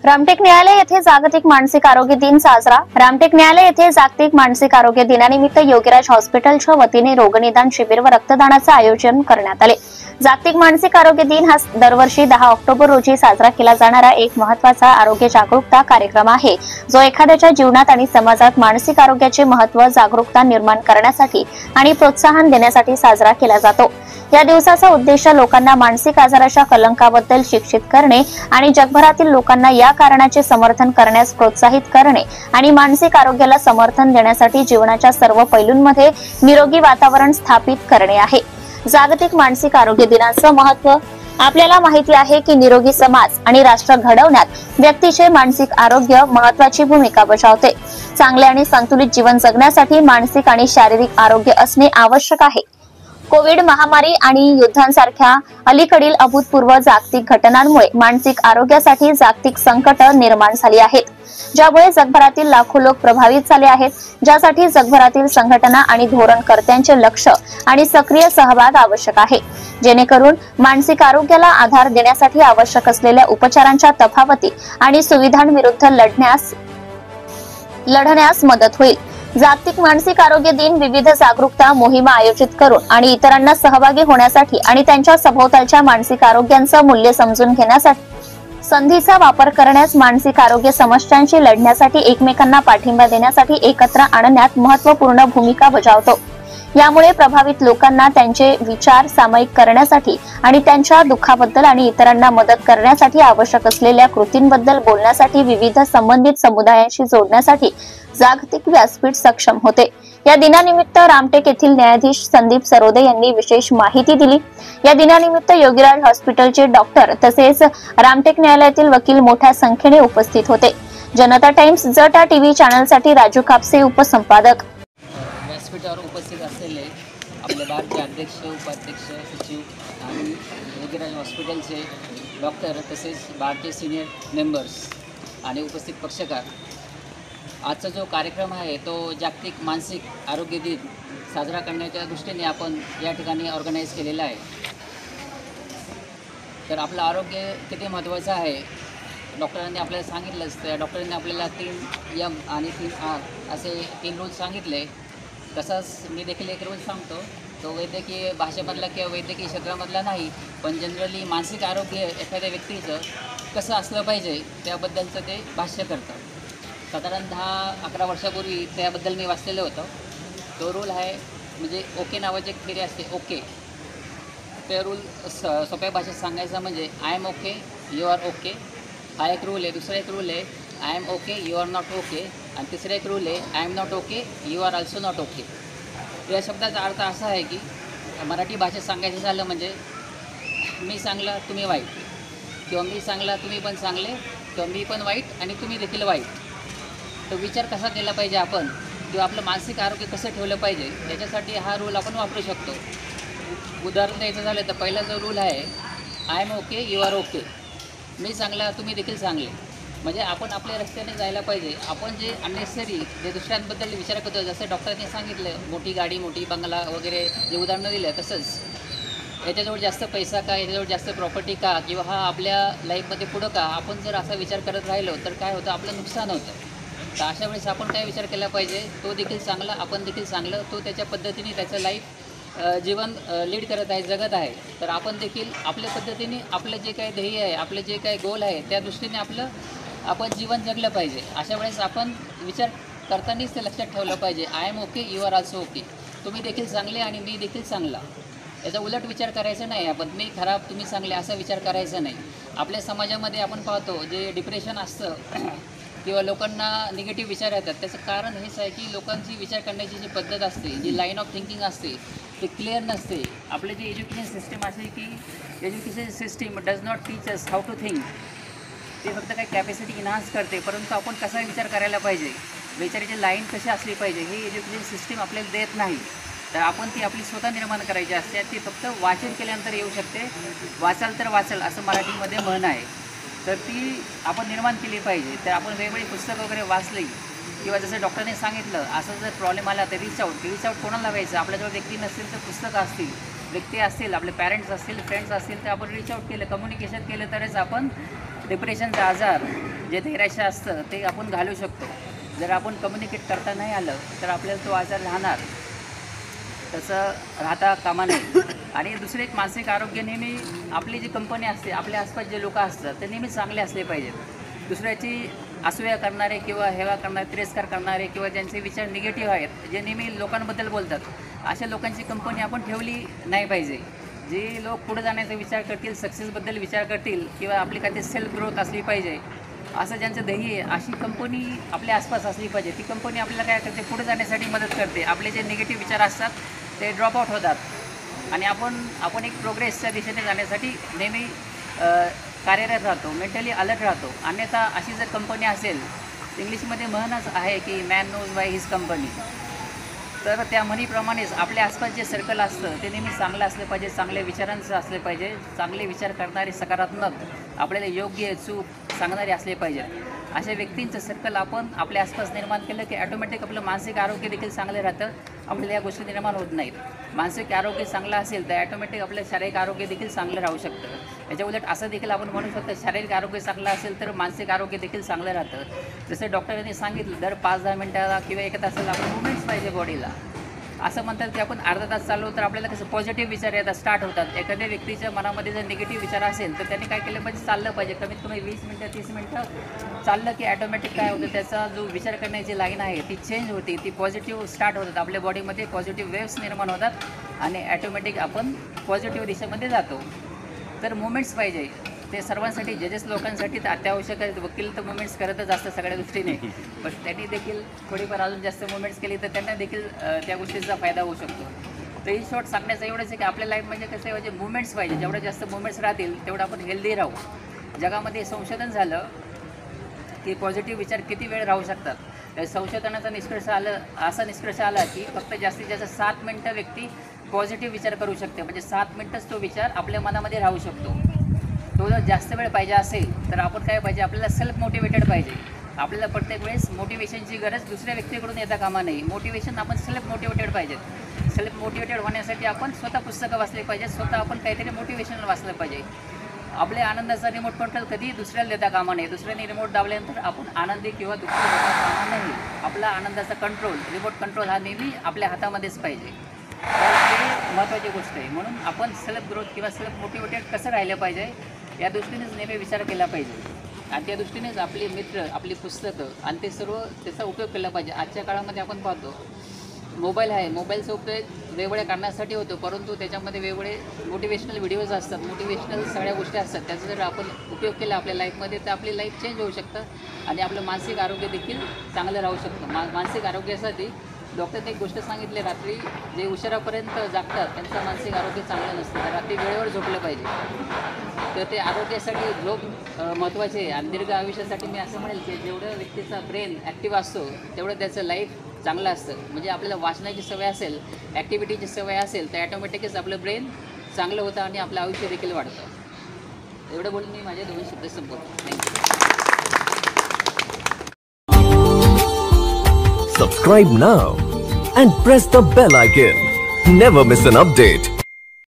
रामटेक न्यायालय येथे जागतिक मानसिक आरोग्य दिन साजरा। रामटेक न्यायालय येथे जागतिक मानसिक आरोग्य दिनानिमित्त योगीराज हॉस्पिटलच्या वतीने रोगनिदान शिबिर व रक्तदानाचे आयोजन करण्यात आले। जागतिक मानसिक आरोग्य दिन हा दरवर्षी 10 ऑक्टोबर रोजी साजरा केला जाणारा एक महत्त्वाचा आरोग्य जागरूकता कार्यक्रम आहे, जो एखाद्याच्या जीवनात आणि समाजात मानसिक आरोग्याचे महत्त्व जागरूकता निर्माण करण्यासाठी आणि प्रोत्साहन देण्यासाठी साजरा केला जातो। या दिवसाचा उद्देश लोकांना मानसिक आजाराच्या कलंकाबद्दल शिक्षित करणे आणि जगभरातील लोकांना या कारणाचे समर्थन करण्यास प्रोत्साहित करणे आणि मानसिक आरोग्याला समर्थन देण्यासाठी जीवनाच्या सर्व पैलूंमध्ये निरोगी वातावरण स्थापित करणे आहे। जागतिक मानसिक आरोग्य दिनाचं महत्त्व आपल्याला माहिती आहे की निरोगी समाज आणि राष्ट्र घडवण्यात व्यक्तीचे मानसिक आरोग्य महत्त्वाची भूमिका बजावते। चांगले आणि संतुलित जीवन जगण्यासाठी मानसिक आणि शारीरिक आरोग्य असणे आवश्यक आहे। कोविड महामारी आणि युद्धांसारख्या अलीकडील अभूतपूर्व जागतिक घटनांमुळे मानसिक आरोग्यासाठी जागतिक संकट निर्माण झाली आहेत, ज्यामुळे जगभरातील लाखो लोक प्रभावित झाले आहेत, ज्यासाठी जगभरातील संघटना आणि धोरणकर्त्यांचे लक्ष आणि सक्रिय सहभाग आवश्यक आहे, जेणेकरून मानसिक आरोग्याला आधार देण्यासाठी आवश्यक असलेल्या उपचारांच्या तफावती आणि सुविधांविरुद्ध लढण्यास मदत होईल। जागतिक मानसिक आरोग्य दिन विविध जागरूकता मोहिमा आयोजित करून आणि इतरांना सहभागी होण्यासाठी आणि त्यांच्या सभोवतालच्या मानसिक आरोग्याचं मूल्य समजून घेण्यासाठी संधीचा वापर करण्यास मानसिक आरोग्य समस्यांशी लढण्यासाठी एकमेकांना पाठिंबा देण्यासाठी एकत्र आणण्यात महत्त्वपूर्ण भूमिका बजावतो। यामुळे प्रभावित लोकांना त्यांचे विचार सामायिक करण्यासाठी आणि त्यांच्या दुःखाबद्दल आणि इतरांना मदत करण्यासाठी आवश्यक असलेल्या कृतींबद्दल बोलण्यासाठी विविध संबंधित समुदायांशी जोडण्यासाठी जागतिक व्यासपीठ सक्षम होते। या दिनानिमित्त रामटेक येथील न्यायाधीश संदीप सरोदे यांनी विशेष माहिती दिली। या दिनानिमित्त योगीराज हॉस्पिटलचे डॉक्टर तसेच रामटेक न्यायालयातील वकील मोठ्या संख्येने उपस्थित होते। जनता टाइम्स जटा टीव्ही चॅनलसाठी राजू कापसे उपसंपादक। व्यासपीठावर उपस्थित असलेले आपले भारतीय अध्यक्ष, उपाध्यक्ष, सचिव आणि योगीराज हॉस्पिटलचे डॉक्टर तसेच भारतीय सिनियर मेंबर्स आणि उपस्थित पक्षकार, आजचा जो कार्यक्रम आहे तो जागतिक मानसिक आरोग्य दिन साजरा करण्याच्या दृष्टीने आपण या ठिकाणी ऑर्गनाईज केलेला आहे। तर आपलं आरोग्य किती महत्त्वाचं आहे डॉक्टरांनी आपल्याला सांगितलंच। त्या डॉक्टरांनी आपल्याला 3 M आणि 3 R असे 3 रूल्स सांगितले। तसाच मी देखील एक रूल सांगतो, तो वैद्यकीय भाषेमधला किंवा वैद्यकीय क्षेत्रामधला नाही, पण जनरली मानसिक आरोग्य एखाद्या व्यक्तीचं कसं असलं पाहिजे त्याबद्दलचं ते भाष्य करतं। साधारण 10-11 वर्षापूर्वी त्याबद्दल मी वाचलेलं होतं। तो रूल आहे, म्हणजे ओके नावाची एक थिअरी असते, ओके। ते रूल सोप्या भाषेत सांगायचं म्हणजे I am okay, you are okay, हा एक रूल आहे। दुसरा एक रूल आहे I am okay, you are not okay, आणि तिसरा एक रूल आहे I am not okay, you are also not okay. या शब्दाचा अर्थ असा आहे की मराठी भाषेत सांगायचं झालं म्हणजे मी चांगला तुम्ही वाईट, किंवा मी चांगला तुम्ही पण चांगले, किंवा मी पण वाईट आणि तुम्ही देखील वाईट। तो विचार कसा केला पाहिजे आपण, किंवा आपलं मानसिक आरोग्य कसं ठेवलं पाहिजे, याच्यासाठी हा रूल आपण वापरू शकतो। उदाहरण द्यायचं झालं तर पहिला जो रूल आहे I am okay, you are okay, मी चांगला तुम्ही देखील चांगले, म्हणजे आपण आपल्या रस्त्याने जायला पाहिजे। आपण जे अननेसेसरी जे दुसऱ्यांबद्दल विचार करतो, जसं डॉक्टरांनी सांगितलं मोठी गाडी, मोठी बंगला वगैरे जे उदाहरणं दिलं, तसंच याच्याजवळ जास्त पैसा का, याच्याजवळ जास्त प्रॉपर्टी का, किंवा हा आपल्या लाईफमध्ये पुढं का, आपण जर असा विचार करत राहिलो तर काय होतं, आपलं नुकसान होतं। तर अशा वेळेस आपण काय विचार केला पाहिजे, तो देखील चांगला, आपण देखील चांगलं, तो त्याच्या पद्धतीने त्याचं लाईफ जीवन लीड करत आहे, जगत आहे। तर आपण देखील आपल्या पद्धतीने आपलं जे काही ध्येय आहे, आपलं जे काही गोल आहे, त्या दृष्टीने आपण जीवन जगलं पाहिजे। अशा वेळेस आपण विचार करतानाच ते लक्षात ठेवलं पाहिजे I am okay, you are also okay, तुम्ही देखील चांगले आणि मी देखील चांगला। याचा उलट विचार करायचा नाही आपण, मी खराब तुम्ही चांगले असा विचार करायचा नाही। आपल्या समाजामध्ये आपण पाहतो जे डिप्रेशन असतं किंवा लोकांना निगेटिव्ह विचार येतात, त्याचं कारण हेच आहे की लोकांची विचार करण्याची जी पद्धत असते, जी लाईन ऑफ थिंकिंग असते, ते क्लिअर नसते। आपले जे एज्युकेशन सिस्टम असे की education system does not teach us how to think, ते फक्त काही कॅपॅसिटी इन्हान्स करते, परंतु आपण कसा विचार करायला पाहिजे, विचाराची लाईन कशी असली पाहिजे हे एज्युकेशन सिस्टीम आपल्याला देत नाही। तर आपण ती आपली स्वतः निर्माण करायची असते, ती फक्त वाचन केल्यानंतर येऊ शकते। वाचाल तर वाचाल असं मराठीमध्ये म्हण आहे, तर ती आपण निर्माण केली पाहिजे। तर आपण वेगवेगळी पुस्तकं वगैरे वाचली, किंवा जसं डॉक्टरने सांगितलं असं जर प्रॉब्लेम आला तर रीच आउट कोणाला व्हायचं, आपल्याजवळ व्यक्ती नसतील तर पुस्तकं असतील, व्यक्ती असतील, आपले पॅरेंट्स असतील, फ्रेंड्स असतील, तर आपण रीच आउट केलं, कम्युनिकेशन केलं तरच आपण डिप्रेशनचा आजार, जे धैर्याचे असतं ते आपण घालू शकतो. जर आपण कम्युनिकेट करता नाही आलं तर आपल्याला तो आजार राहणार, तसं राहता कामा नये. आणि दुसरे एक मानसिक आरोग्य नेहमी आपली जी कंपनी असते, आपल्या आसपास जे लोक असतात ते नेहमी चांगले असले पाहिजेत. दुसऱ्याची असूया करणारे किंवा हेवा करणारे, तिरस्कार करणारे किंवा ज्यांचे विचार निगेटिव्ह आहेत, जे नेहमी लोकांबद्दल बोलतात, अशा लोकांची कंपनी आपण ठेवली नाही पाहिजे. जे लोक पुढे जाण्याचा विचार करतील, सक्सेसबद्दल विचार करतील किंवा आपली काहीतरी सेल्फ ग्रोथ असली पाहिजे असं ज्यांचं ध्येय आहे, अशी कंपनी आपल्या आसपास असली पाहिजे. ती कंपनी आपल्याला काय करते, पुढे जाण्यासाठी मदत करते. आपले जे निगेटिव्ह विचार असतात ते ड्रॉप आउट होतात आणि आपण एक प्रोग्रेसच्या दिशेने जाण्यासाठी नेहमी कार्यरत राहतो, मेंटली अलर्ट राहतो. अन्यथा अशी जर कंपनी असेल, इंग्लिशमध्ये म्हणच आहे की man knows by his company, तर त्या म्हणीप्रमाणेच आपल्या आसपास जे सर्कल असतं ते नेहमी चांगलं असलं पाहिजे, चांगल्या विचारांचं असलं पाहिजे, चांगले विचार करणारे, सकारात्मक, आपल्याला योग्य चूक सांगणारे असले पाहिजेत. अशा व्यक्तींचं सर्कल आपण आपल्या आसपास निर्माण केलं की ॲटोमॅटिक आपलं मानसिक आरोग्य देखील चांगलं राहतं. आपल्याला या गोष्टी निर्माण होत नाहीत. मानसिक आरोग्य चांगलं असेल तर ॲटोमॅटिक आपलं शारीरिक आरोग्य देखील चांगलं राहू शकतं. याच्या उलट असं देखील आपण म्हणू शकतो, शारीरिक आरोग्य चांगलं असेल तर मानसिक आरोग्य देखील चांगलं राहतं. जसं डॉक्टरांनी सांगितलं, दर 5-10 मिनटाला किंवा 1 तासाला आपण मुवमेंट्स पाहिजे बॉडीला. असं म्हणतात की आपण अर्धा तास चाललो तर आपल्याला कसं पॉझिटिव्ह विचार येतात, स्टार्ट होतात. एखाद्या व्यक्तीच्या मनामध्ये जर निगेटिव्ह विचार असेल तर त्यांनी काय केलं पाहिजे, चाललं पाहिजे. कमीत कमी 20 मिनटं 30 मिनटं चाललं की ॲटोमॅटिक काय होतं, त्याचा जो विचार करण्याची लाईन आहे ती चेंज होती, ती पॉझिटिव्ह स्टार्ट होतात. आपल्या बॉडीमध्ये पॉझिटिव्ह वेव्स निर्माण होतात आणि ॲटोमॅटिक आपण पॉझिटिव्ह दिशेमध्ये जातो. तर मुवमेंट्स पाहिजे. ते सर्वांसाठी, जजेस लोकांसाठी तर अत्यावश्यक आहे. वकील तर मुवमेंट्स करतच असतात सगळ्या दृष्टीने, पण त्यांनी देखील थोडीफार अजून जास्त मुवमेंट्स केली तर त्यांना देखील त्या गोष्टीचा फायदा होऊ शकतो. तर इन शॉर्ट सांगण्याचं एवढंच आहे की आपल्या लाईफ म्हणजे कसं आहे, म्हणजे मुवमेंट्स पाहिजे. जेवढं जास्त मुवमेंट्स राहतील तेवढं आपण हेल्दी राहू. जगामध्ये संशोधन झालं की पॉझिटिव्ह विचार किती वेळ राहू शकतात. त्या संशोधनाचा असा निष्कर्ष आला की फक्त जास्तीत जास्त 7 मिनटं व्यक्ती पॉझिटिव्ह विचार करू शकते. म्हणजे 7 मिनटंच तो विचार आपल्या मनामध्ये राहू शकतो. तो जर जास्त वेळ पाहिजे असेल तर आपण काय पाहिजे, आपल्याला सेल्फ मोटिवेटेड पाहिजे. आपल्याला प्रत्येक वेळेस मोटिवेशनची गरज दुसऱ्या व्यक्तीकडून येता कामा नाही. मोटिवेशन आपण सेल्फ मोटिवेटेड पाहिजेत. सेल्फ मोटिवेटेड होण्यासाठी आपण स्वतः पुस्तकं वाचले पाहिजेत, स्वतः आपण काहीतरी मोटिवेशनल वाचलं पाहिजे. आपल्या आनंदाचा रिमोट कंट्रोल कधी दुसऱ्याला देता कामा नये. दुसऱ्याने रिमोट दाबल्यानंतर आपण आनंदी किंवा दुःखी होता कामा नाही. आपला आनंदाचा कंट्रोल, रिमोट कंट्रोल हा नेहमी आपल्या हातामध्येच पाहिजे. तर ते महत्त्वाची गोष्ट आहे. म्हणून आपण सेल्फ ग्रोथ किंवा सेल्फ मोटिवेटेड कसं राहिलं पाहिजे या दृष्टीनेच नेहमी विचार केला पाहिजे. आणि त्या दृष्टीनेच आपले मित्र, आपली पुस्तकं आणि ते सर्व त्याचा उपयोग केला पाहिजे. आजच्या काळामध्ये आपण पाहतो मोबाईल आहे, मोबाईलचा उपयोग वेगवेगळ्या कारणासाठी होतो, परंतु त्याच्यामध्ये वेगवेगळे मोटिवेशनल व्हिडिओज असतात, मोटिवेशनल सगळ्या गोष्टी असतात. त्याचा जर आपण उपयोग केला आपल्या लाईफमध्ये तर आपली लाईफ चेंज होऊ शकतं आणि आपलं मानसिक आरोग्य देखील चांगलं राहू शकतं. मानसिक आरोग्यासाठी डॉक्टरने एक गोष्ट सांगितली, रात्री जे उशिरापर्यंत जागतात त्यांचं मानसिक आरोग्य चांगलं नसतं. तर रात्री वेळेवर झोपलं पाहिजे. तर ते आरोग्यासाठी झोप महत्त्वाचे आहे. आणि दीर्घ आयुष्यासाठी मी असं म्हणेल की जेवढं व्यक्तीचा ब्रेन ॲक्टिव्ह असतो तेवढं त्याचं लाईफ चांगलं असतं. म्हणजे आपल्याला वाचण्याची सवय असेल, ॲक्टिव्हिटीची सवय असेल तर ॲटोमॅटिकच आपलं ब्रेन चांगलं होतं आणि आपलं आयुष्य देखील वाढतं. एवढं बोलून मी माझे 2 शब्द संपवतो. Thank you. Subscribe now and press the bell icon. Never miss an update.